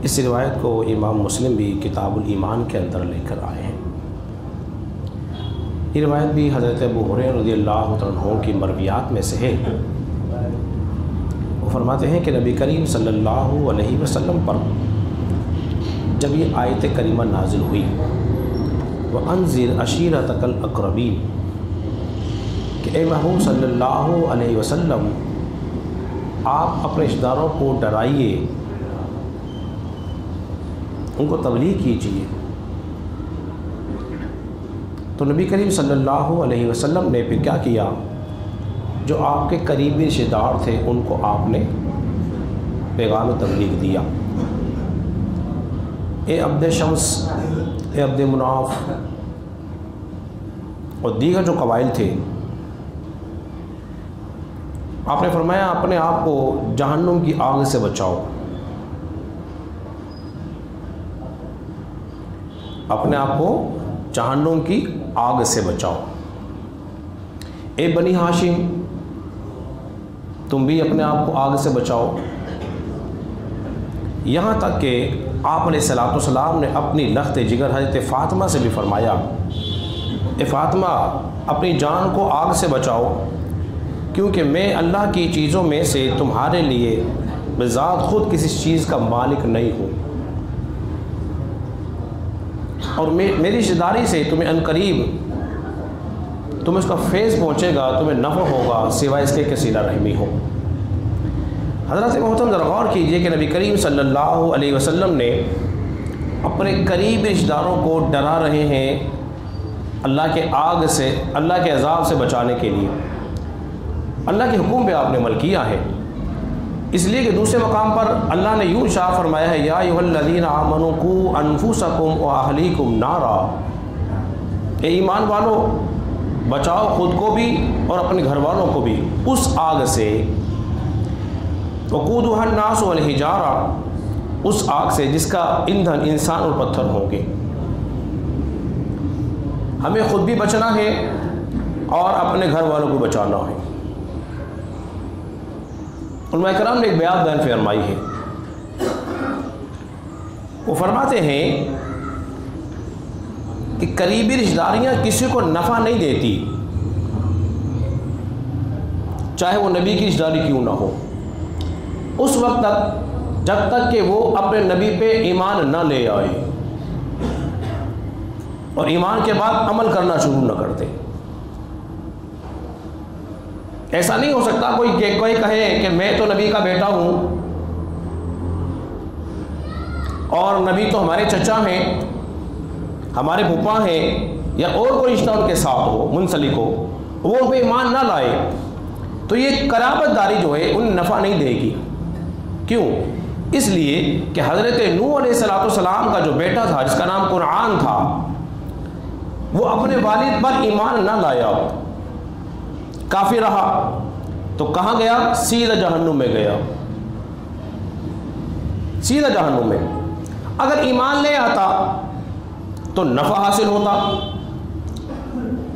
اس روایت کو امام مسلم بھی کتاب الایمان کے اندر لے کر آئے ہیں۔ یہ روایت بھی حضرت ابو ہریرہ رضی اللہ عنہ کی مرویات میں سے ہے۔ وہ فرماتے ہیں کہ نبی کریم صلی اللہ علیہ وسلم پر جب یہ آیت کریمہ نازل ہوئی وَأَنذِرْ عَشِيرَتَكَ الْأَقْرَبِينَ کہ اے محبوب صلی اللہ علیہ وسلم آپ اپنے رشتہ داروں کو ڈرائیے، ان کو تبلیغ کیجیے، تو نبی کریم صلی اللہ علیہ وسلم نے پھر کیا کیا؟ جو آپ کے قریبی رشتہ دار تھے ان کو آپ نے پیغام تبلیغ دیا۔ اے عبد شمس، اے عبد مناف اور دیگر جو قبائل تھے، آپ نے فرمایا اپنے آپ کو جہنم کی آگ سے بچاؤ، اپنے آپ کو جہنم کی آگ سے بچاؤ۔ اے بنی ہاشم، تم بھی اپنے آپ کو آگ سے بچاؤ۔ یہاں تک کہ آپ علیہ الصلوۃ والسلام نے اپنی لخت جگر حضرت فاطمہ سے بھی فرمایا، اے فاطمہ اپنی جان کو آگ سے بچاؤ، کیونکہ میں اللہ کی چیزوں میں سے تمہارے لیے بذات خود کسی چیز کا مالک نہیں ہوں، اور میری رشتہ داری سے تمہیں عنقریب تمہیں اس کا فیض پہنچے گا، تمہیں نفع ہوگا سوائے اس کے کہ صلہ رحمی ہو۔ حضرت محترم ذرا غور کیجئے کہ نبی کریم صلی اللہ علیہ وسلم نے اپنے قریبی رشتہ داروں کو ڈرا رہے ہیں اللہ کے آگ سے، اللہ کے عذاب سے بچانے کے لیے۔ اللہ کے حکم پہ آپ نے عمل کیا ہے، اس لیے کہ دوسرے مقام پر اللہ نے یوں ارشاد فرمایا ہے یا ایھا الذین آمنوا قوا انفسکم واہلیکم نارا، اے ایمان والو بچاؤ خود کو بھی اور اپنے گھر والوں کو بھی اس آگ سے، وقودھا الناس والحجارہ، اس آگ سے جس کا ایندھن انسان اور پتھر ہوں گے۔ ہمیں خود بھی بچنا ہے اور اپنے گھر والوں کو بچانا ہے۔ علماء کرام نے ایک بیان فرمائی ہے، وہ فرماتے ہیں کہ قریبی رشتہ داریاں کسی کو نفع نہیں دیتی، چاہے وہ نبی کی رشتہ داری کیوں نہ ہو، اس وقت تک جب تک کہ وہ اپنے نبی پہ ایمان نہ لے آئے اور ایمان کے بعد عمل کرنا شروع نہ کرتے۔ ایسا نہیں ہو سکتا کوئی کہے کہ میں تو نبی کا بیٹا ہوں اور نبی تو ہمارے چچا ہیں، ہمارے پھوپھا ہیں، یا اور کوئی رشتہ ان کے ساتھ ہو منسلک ہو، وہ ان پہ ایمان نہ لائے تو یہ قرابت داری جو ہے ان نفع نہیں دے گی۔ کیوں؟ اس لیے کہ حضرت نوح علیہ السلام کا جو بیٹا تھا جس کا نام قرآن تھا، وہ اپنے والد پر ایمان نہ لایا، کافر رہا، تو کہاں گیا؟ سیدھا جہنم میں گیا، سیدھا جہنم میں۔ اگر ایمان لے آتا تو نفع حاصل ہوتا۔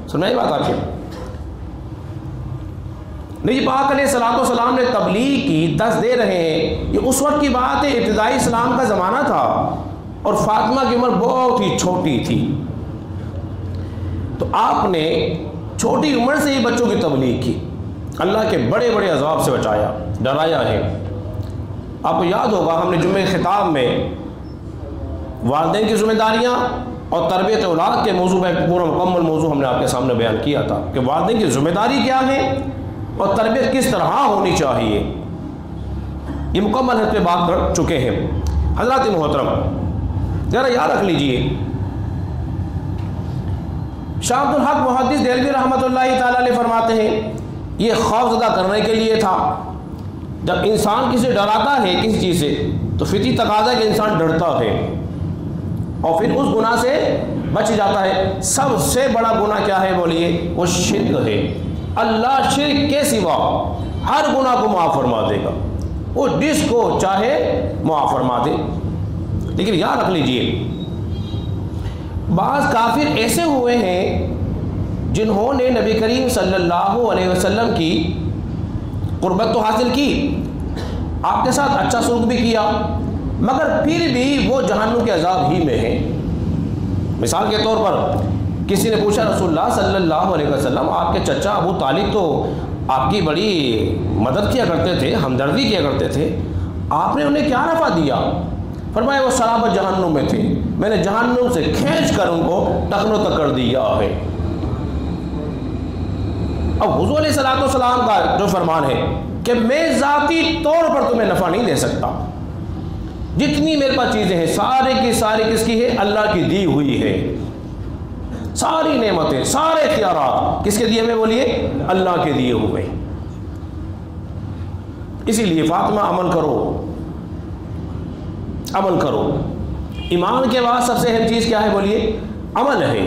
سنائی بات آپ کو؟ نبی پاک علیہ السلام نے تبلیغ کی، دس دے رہے ہیں، یہ اس وقت کی بات ہے، ابتدائی اسلام کا زمانہ تھا اور فاطمہ کی عمر بہت ہی چھوٹی تھی، تو آپ نے چھوٹی عمر سے ہی بچوں کی تبلیغ کی، اللہ کے بڑے بڑے عذاب سے بچایا، ڈرایا ہے۔ آپ کو یاد ہوگا ہم نے جمعہ خطاب میں والدین کی ذمہ داریاں اور تربیت اولاد کے موضوع میں پورا مکمل موضوع ہم نے آپ کے سامنے بیان کیا تھا کہ والدین کی ذمہ داری کیا ہے اور تربیت کس طرح ہونی چاہیے، یہ مکمل ہے پہ بات کر چکے ہیں۔ حضرات محترم ذرا یاد رکھ لیجئے، شاہ عبد الحق محدث دہلوی رحمۃ اللہ تعالی علیہ فرماتے ہیں یہ خوف زدہ کرنے کے لیے تھا۔ جب انسان کسی ڈراتا ہے کسی چیز سے تو فطری تقاضا ہے کہ انسان ڈرتا ہے اور پھر اس گناہ سے بچ جاتا ہے۔ سب سے بڑا گناہ کیا ہے بولیے؟ وہ شرک ہے۔ اللہ شرک کے سوا ہر گناہ کو معاف فرما دے گا، وہ جس کو چاہے معاف فرما دے۔ لیکن یاد رکھ لیجئے بعض کافر ایسے ہوئے ہیں جنہوں نے نبی کریم صلی اللہ علیہ وسلم کی قربت تو حاصل کی، آپ کے ساتھ اچھا سلوک بھی کیا، مگر پھر بھی وہ جہنم کے عذاب ہی میں ہیں۔ مثال کے طور پر کسی نے پوچھا رسول اللہ صلی اللہ علیہ وسلم آپ کے چچا ابو طالب تو آپ کی بڑی مدد کیا کرتے تھے، ہمدردی کیا کرتے تھے، آپ نے انہیں کیا نفع دیا؟ فرمایا وہ سرابت جہنم میں تھے، میں نے جہنم سے کھینچ کر ان کو ٹخنوں تک کر دیا ہے۔ اب حضور علیہ السلام کا جو فرمان ہے کہ میں ذاتی طور پر تمہیں نفع نہیں دے سکتا، جتنی میرے پاس چیزیں ہیں سارے کی ساری کس کی ہے؟ اللہ کی دی ہوئی ہے۔ ساری نعمتیں، سارے اختیارات کس کے دیے ہوئے؟ بولیے اللہ کے دیے ہوئے۔ اسی لیے فاطمہ عمل کرو، عمل کرو۔ ایمان کے بعد سب سے اہم چیز کیا ہے؟ بولیے عمل ہے۔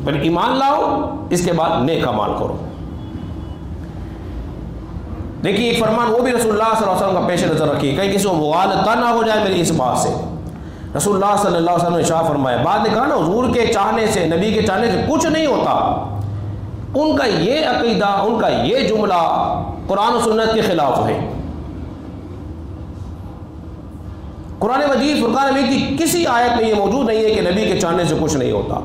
پہلے ایمان لاؤ، اس کے بعد نیک اعمال کرو۔ دیکھیے ایک فرمان وہ بھی رسول اللہ صلی اللہ علیہ وسلم کا پیش نظر رکھیے، کہیں کسی کو مغالطہ نہ ہو جائے میری اس بات سے۔ رسول اللہ صلی اللہ علیہ وسلم نے ارشاد فرمایا، بعد نے کہا نا حضور کے چاہنے سے، نبی کے چاہنے سے کچھ نہیں ہوتا، ان کا یہ عقیدہ، ان کا یہ جملہ قرآن و سنت کے خلاف ہے۔ قرآن مجید فرقان حمید کی کسی آیت میں یہ موجود نہیں ہے کہ نبی کے چاہنے سے کچھ نہیں ہوتا،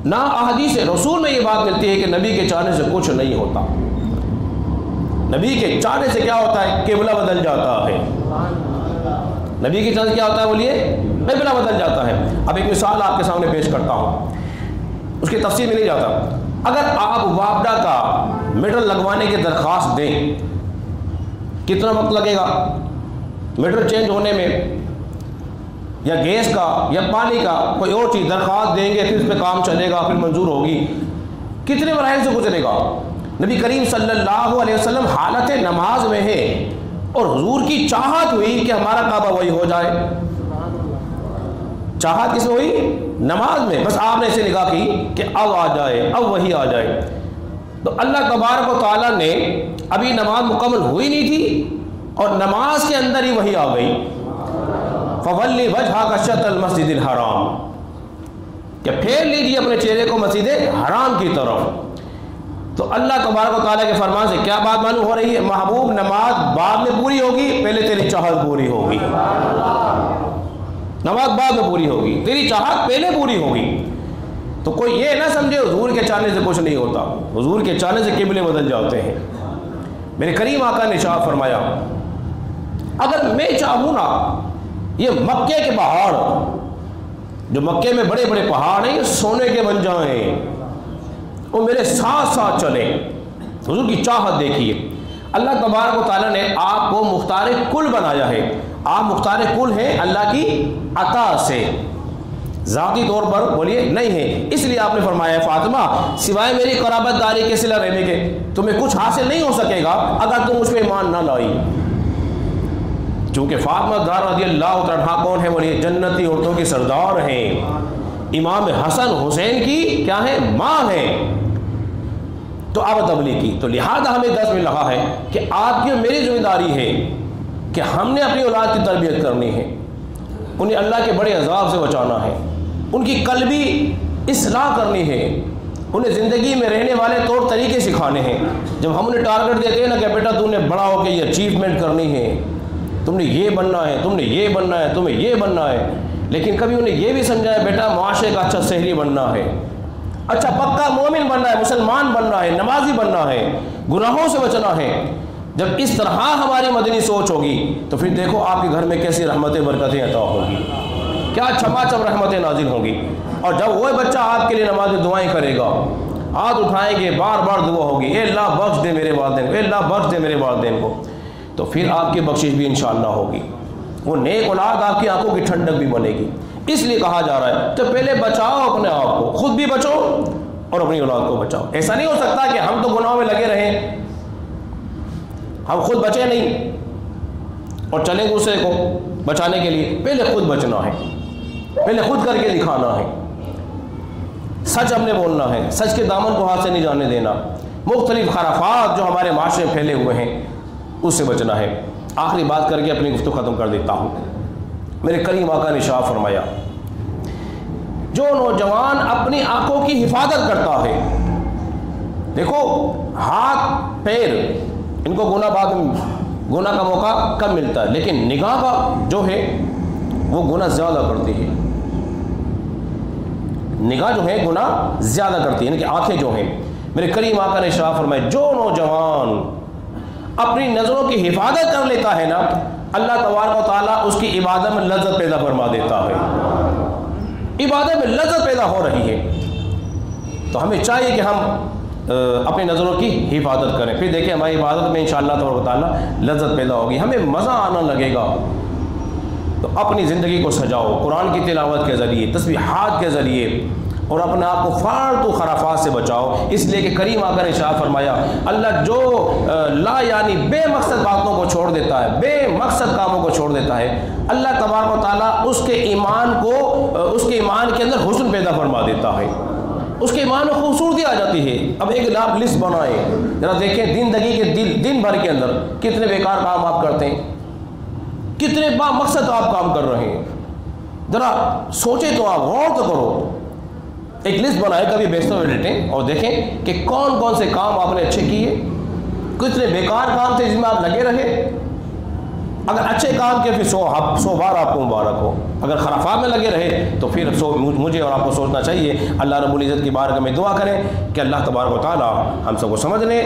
نہ احادیث رسول میں یہ بات ملتی ہے کہ نبی کے چاہنے سے کچھ نہیں ہوتا۔ نبی کے چاہنے سے کیا ہوتا ہے؟ قبلہ بدل جاتا ہے۔ نبی کے چاہنے سے کیا ہوتا ہے؟ بولیے قبلہ بدل جاتا ہے۔ اب ایک مثال آپ کے سامنے پیش کرتا ہوں، اس کی تفصیل میں نہیں جاتا۔ اگر آپ وابڈا کا میٹر لگوانے کی درخواست دیں، کتنا وقت لگے گا میٹر چینج ہونے میں؟ یا گیس کا یا پانی کا کوئی اور چیز درخواست دیں گے، پھر اس پہ کام چلے گا، پھر منظور ہوگی، کتنے مراحل سے گزرے گا؟ نبی کریم صلی اللہ علیہ وسلم حالت نماز میں ہے اور حضور کی چاہت ہوئی کہ ہمارا کعبہ وہی ہو جائے۔ چاہت کس میں ہوئی؟ نماز میں۔ بس آپ نے اسے نگاہ کی کہ اب آ جائے، اب وہی آ جائے۔ تو اللہ تبارک و تعالیٰ نے ابھی نماز مکمل ہوئی نہیں تھی اور نماز کے اندر ہی وہی آ گئی، فَوَلِّ وَجْهَكَ شَطْرَ الْمَسْجِدِ الْحَرَامِ، کہ پھیر لیجیے اپنے چہرے کو مسجد حرام کی طرف۔ تو اللہ تبارک و تعالیٰ کے فرمان سے کیا بات معلوم ہو رہی ہے؟ محبوب نماز بعد میں پوری ہوگی، پہلے تیری چاہت پوری ہوگی۔ نماز بعد میں پوری ہوگی، تیری چاہت پہلے پوری ہوگی۔ تو کوئی یہ نہ سمجھے حضور کے چاہنے سے کچھ نہیں ہوتا، حضور کے چاہنے سے قبلے بدل جاتے ہیں۔ میرے کریم آقا نے ارشاد فرمایا، اگر میں چاہوں نا یہ مکے کے پہاڑ، جو مکے میں بڑے بڑے پہاڑ ہیں، یہ سونے کے بن جائیں، وہ میرے ساتھ ساتھ چلیں۔ حضور کی چاہت دیکھیے، اللہ تبارک و تعالیٰ نے آپ کو مختار کل بنایا ہے۔ آپ مختار کل ہیں اللہ کی عطا سے، ذاتی طور پر بولیے نہیں ہے۔ اس لیے آپ نے فرمایا فاطمہ سوائے میری قرابت داری کے صلہ رحمی کے تمہیں کچھ حاصل نہیں ہو سکے گا اگر تم اس پہ ایمان نہ لائی۔ چونکہ فاطمہ زہرا رضی اللہ عنہا کون ہے؟ بولیے جنتی عورتوں کی سردار ہیں، امام حسن حسین کی کیا ہے؟ ماں ہے۔ تو آپ تبلیغ کی، تو لہذا ہمیں درس مل رہا ہے کہ آپ کی اور میری ذمہ داری ہے کہ ہم نے اپنی اولاد کی تربیت کرنی ہے، انہیں اللہ کے بڑے عذاب سے بچانا ہے، ان کی قلبی اصلاح کرنی ہے، انہیں زندگی میں رہنے والے طور طریقے سکھانے ہیں۔ جب ہم انہیں ٹارگٹ دیتے ہیں نا کہ بیٹا تم نے بڑا ہو کے یہ اچیومنٹ کرنی ہے، تم نے یہ بننا ہے، تم نے یہ بننا ہے، تمہیں یہ بننا ہے، لیکن کبھی انہیں یہ بھی سمجھایا بیٹا معاشرے کا اچھا شہری بننا ہے، اچھا پکا مومن بننا ہے، مسلمان بننا ہے، نمازی بننا ہے، گناہوں سے بچنا ہے۔ جب اس طرح ہماری مدنی سوچ ہوگی تو پھر دیکھو آپ کے گھر میں کیسی رحمتیں برکتیں عطا ہوگی، کیا چھماچم رحمتیں نازل ہوں گی۔ اور جب وہ بچہ آپ کے لیے نماز دعائیں کرے گا، ہاتھ اٹھائیں گے، بار بار دعا ہوگی، اے اللہ بخش دے میرے والدین کو، اے اللہ بخش دے میرے والدین کو، تو پھر آپ کی بخشش بھی انشاءاللہ ہوگی، وہ نیک اولاد آپ کی آنکھوں کی ٹھنڈک بھی بنے گی۔ اس لیے کہا جا رہا ہے تو پہلے بچاؤ اپنے آپ کو، خود بھی بچو اور اپنی اولاد کو بچاؤ۔ ایسا نہیں ہو سکتا کہ ہم تو گناہوں میں لگے رہیں، ہم خود بچے نہیں اور چلیں دوسرے کو بچانے کے لیے۔ پہلے خود بچنا ہے، پہلے خود کر کے دکھانا ہے، سچ ہم نے بولنا ہے، سچ کے دامن کو ہاتھ سے نہیں جانے دینا، مختلف خرافات جو ہمارے معاشرے میں پھیلے ہوئے ہیں اس سے بچنا ہے۔ آخری بات کر کے اپنی گفتگو ختم کر دیتا ہوں۔ میرے کریم آقا نے ارشاد فرمایا، جو نوجوان اپنی آنکھوں کی حفاظت کرتا ہے، دیکھو ہاتھ پیر ان کو گناہ بعد میں گناہ کا موقع کم ملتا ہے، لیکن نگاہ کا جو ہے وہ گناہ زیادہ کرتی ہے، نگاہ جو ہے گناہ زیادہ کرتی ہے، یعنی کہ آنکھیں جو ہیں۔ میرے کریم آقا نے ارشاد فرمایا جو نوجوان اپنی نظروں کی حفاظت کر لیتا ہے نا، اللہ تبارک و تعالیٰ اس کی عبادت میں لذت پیدا فرما دیتا ہے، عبادت میں لذت پیدا ہو رہی ہے۔ تو ہمیں چاہیے کہ ہم اپنی نظروں کی حفاظت کریں، پھر دیکھیں ہماری عبادت میں انشاءاللہ تبارک و تعالیٰ لذت پیدا ہوگی، ہمیں مزہ آنا لگے گا۔ تو اپنی زندگی کو سجاؤ قرآن کی تلاوت کے ذریعے، تسبیحات کے ذریعے، اور اپنے آپ کو فالتو خرافات سے بچاؤ، اس لیے کہ کریم آقا نے ارشاد فرمایا اللہ جو لا یعنی بے مقصد باتوں کو چھوڑ دیتا ہے، بے مقصد کاموں کو چھوڑ دیتا ہے، اللہ تبارک و تعالیٰ اس کے ایمان کے اندر حسن پیدا فرما دیتا ہے، اس کے ایمان میں خوبصورتی آ جاتی ہے۔ اب ایک آپ لسٹ بنائیں، ذرا دیکھیں زندگی کے دن بھر کے اندر کتنے بیکار کام آپ کرتے ہیں، کتنے با مقصد آپ کام کر رہے ہیں، ذرا سوچیں تو آپ غور تو کرو، ایک لسٹ بنائے کبھی بیچتے ہوئے لیٹیں اور دیکھیں کہ کون کون سے کام آپ نے اچھے کیے، کتنے بیکار کام تھے جس میں آپ لگے رہے۔ اگر اچھے کام کیے پھر 100 بار آپ کو مبارک ہو، اگر خرافات میں لگے رہے تو پھر مجھے اور آپ کو سوچنا چاہیے۔ اللہ رب العزت کی بارگاہ میں دعا کریں کہ اللہ تبارک و تعالی ہم سب کو سمجھنے